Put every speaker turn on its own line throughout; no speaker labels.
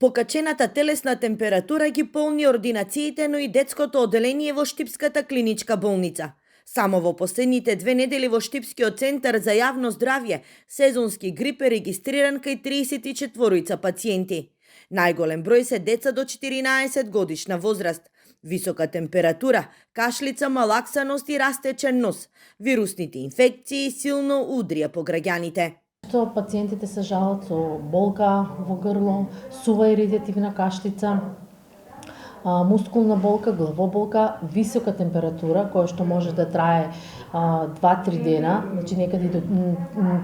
Покачената телесна температура ги полни ординациите, но и детското оделение во Штипската клиничка болница. Само во последните 2 недели во Штипскиот центар за јавно здравје сезонски грип е регистриран кај 34 пациенти. Најголем број се деца до 14 годишна возраст. Висока температура, кашлица, малаксаност и растечен нос. Вирусните инфекции силно удрија по граѓаните.
Што пациентите се жалат со болка во грло, сува иритативна кашлица, мускулна болка, главоболка, висока температура која што може да трае 2-3 дена, значи некаде до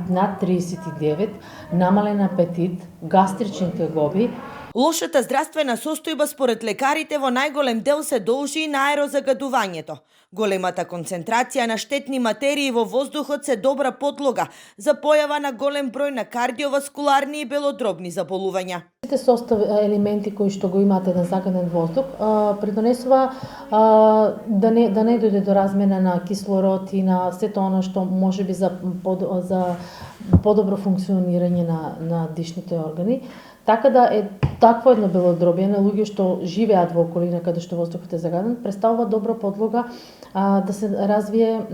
над 39, намален апетит, гастрични тегоби.
Лошата здравствена состојба според лекарите во најголем дел се должи на аерозагадувањето. Големата концентрација на штетни материи во воздухот се добра подлога за појава на голем број на кардиоваскуларни и белодробни заболувања.
Сите елементи кои што го имаат еден загаден воздух придонесува да не дојде до размена на кислород и на сето оно што можеби за подобро функционирање на дишните органи. Така да е такво едно белодробие на луѓе што живеат во околина каде што воздухот е загаден, представува добра подлога да се развие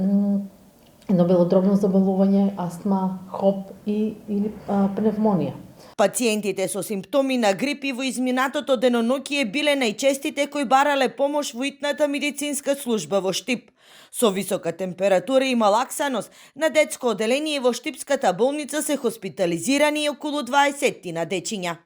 едно белодробно заболување, астма, хоп или пневмонија.
Пациентите со симптоми на грип и во изминатото деноноќие биле најчестите кои барале помош во итната медицинска служба во Штип. Со висока температура и малаксаност на детско оделение во Штипската болница се хоспитализирани околу 20 дечиња.